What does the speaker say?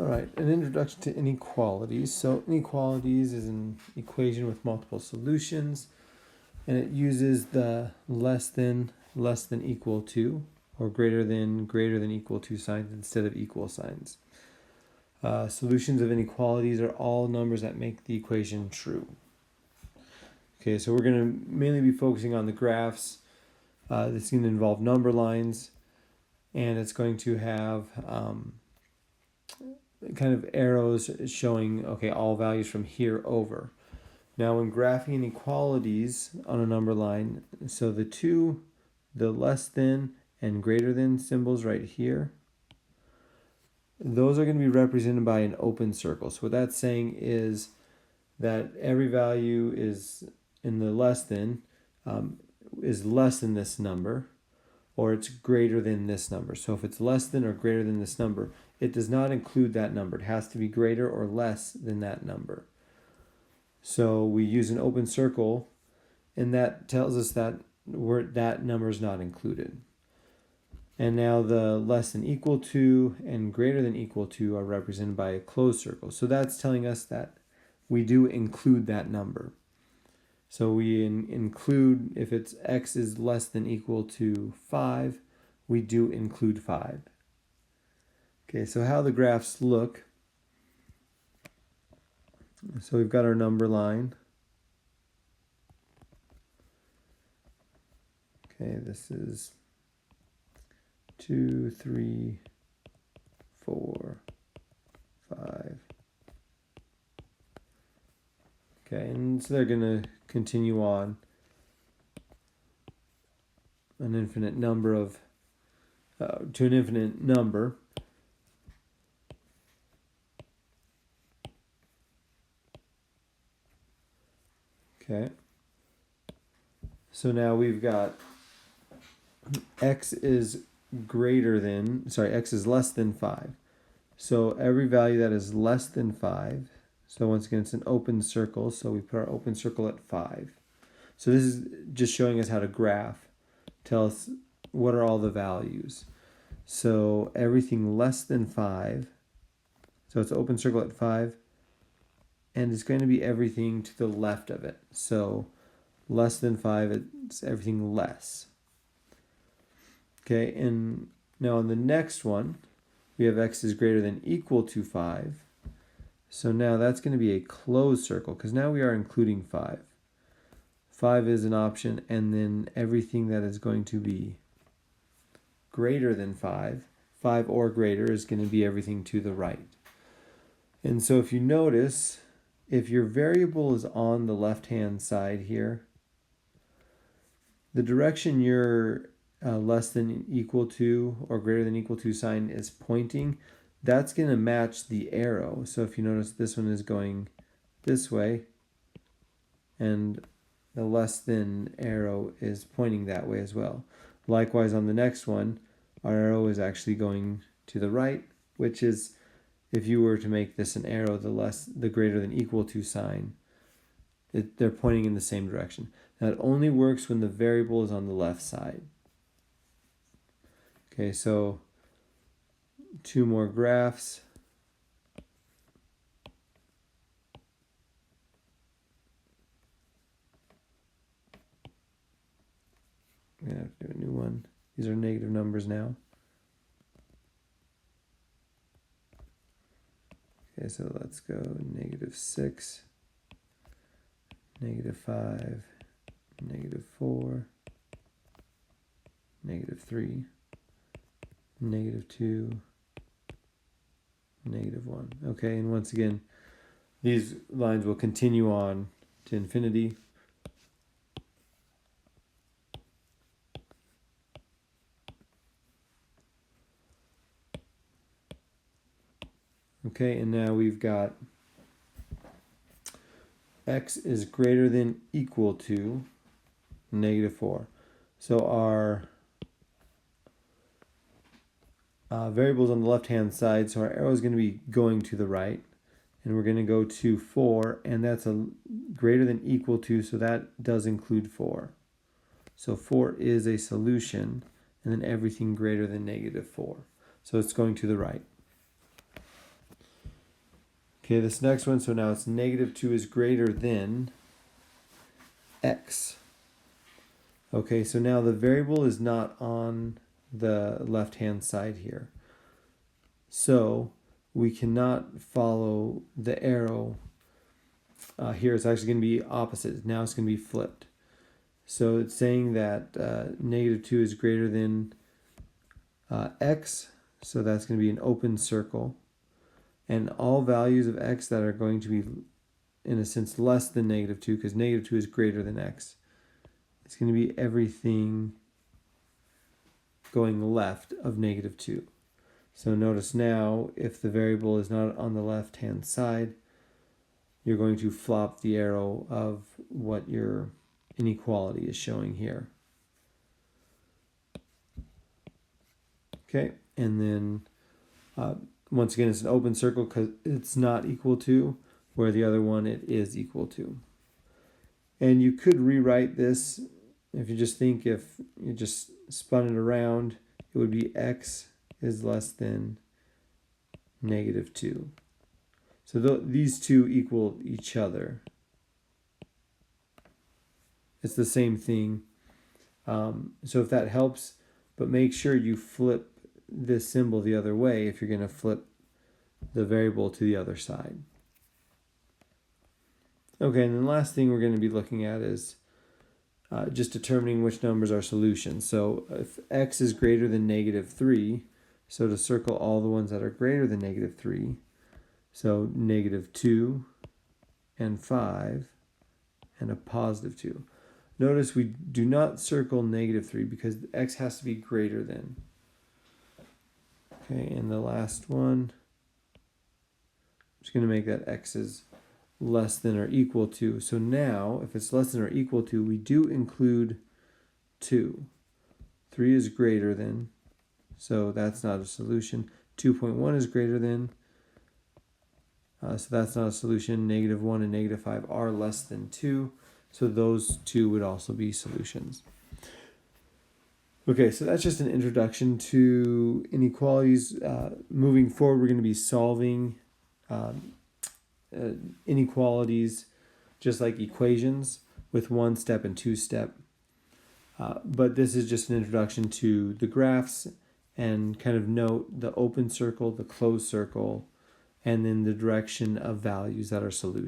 All right, an introduction to inequalities. So inequalities is an equation with multiple solutions, and it uses the less than, equal to, or greater than equal to signs instead of equal signs. Solutions of inequalities are all numbers that make the equation true. Okay, so we're going to mainly be focusing on the graphs. This is going to involve number lines, and it's going to have kind of arrows showing, okay, all values from here over. Now when graphing inequalities on a number line, so the less than and greater than symbols right here, those are going to be represented by an open circle. So what that's saying is that every value is in the less than is less than this number, or it's greater than this number. So if it's less than or greater than this number, it does not include that number. It has to be greater or less than that number. So we use an open circle, and that tells us that that number is not included. And now the less than equal to and greater than equal to are represented by a closed circle. So that's telling us that we do include that number. So we include, if it's x is less than equal to 5, we do include 5. Okay, so how the graphs look. So we've got our number line. Okay, this is 2, 3, 4, 5. Okay, and so they're going to continue on an infinite number of, to an infinite number. Okay, so now we've got x is less than 5. So every value that is less than 5, so once again it's an open circle, so we put our open circle at 5. So this is just showing us how to graph, tell us what are all the values. So everything less than 5, so it's an open circle at 5, and it's going to be everything to the left of it. So less than 5, it's everything less. Okay, and now on the next one, we have x is greater than equal to 5. So now that's going to be a closed circle, because now we are including 5. 5 is an option, and then everything that is going to be greater than 5 or greater, is going to be everything to the right. And so if you notice, if your variable is on the left-hand side here, the direction your less than equal to or greater than equal to sign is pointing, that's going to match the arrow. So if you notice, this one is going this way, and the less than arrow is pointing that way as well. Likewise, on the next one, our arrow is actually going to the right, which is, if you were to make this an arrow, the greater than equal to sign, they're pointing in the same direction. Now it only works when the variable is on the left side. Okay, so 2 more graphs. I'm going to have to do a new one. These are negative numbers now. Okay, so let's go -6, -5, -4, -3, -2, -1. Okay, and once again, these lines will continue on to infinity. Okay, and now we've got x is greater than equal to -4. So our variable's on the left-hand side, so our arrow is going to be going to the right, and we're going to go to 4, and that's a greater than equal to, so that does include 4. So 4 is a solution, and then everything greater than -4. So it's going to the right. Okay, this next one, so now it's negative 2 is greater than x. Okay, so now the variable is not on the left-hand side here. So we cannot follow the arrow here. It's actually going to be opposite. Now it's going to be flipped. So it's saying that negative 2 is greater than x. So that's going to be an open circle. And all values of x that are going to be, in a sense, less than negative 2, because negative 2 is greater than x. It's going to be everything going left of negative 2. So notice now, if the variable is not on the left-hand side, you're going to flop the arrow of what your inequality is showing here. Okay, and then once again, it's an open circle because it's not equal to, where the other one it is equal to. And you could rewrite this if you just think if you just spun it around, it would be x is less than negative 2. So these two equal each other. It's the same thing. So if that helps, but make sure you flip this symbol the other way if you're going to flip the variable to the other side. Okay, and then the last thing we're going to be looking at is just determining which numbers are solutions. So if x is greater than negative 3, so to circle all the ones that are greater than negative 3, so negative 2 and 5 and a positive 2. Notice we do not circle negative 3 because x has to be greater than. Okay, and the last one, I'm just going to make that x is less than or equal to. So now, if it's less than or equal to, we do include 2. 3 is greater than, so that's not a solution. 2.1 is greater than, so that's not a solution. Negative 1 and negative 5 are less than 2, so those two would also be solutions. Okay, so that's just an introduction to inequalities. Moving forward, we're going to be solving inequalities just like equations with 1-step and 2-step. But this is just an introduction to the graphs and kind of note the open circle, the closed circle, and then the direction of values that are solutions.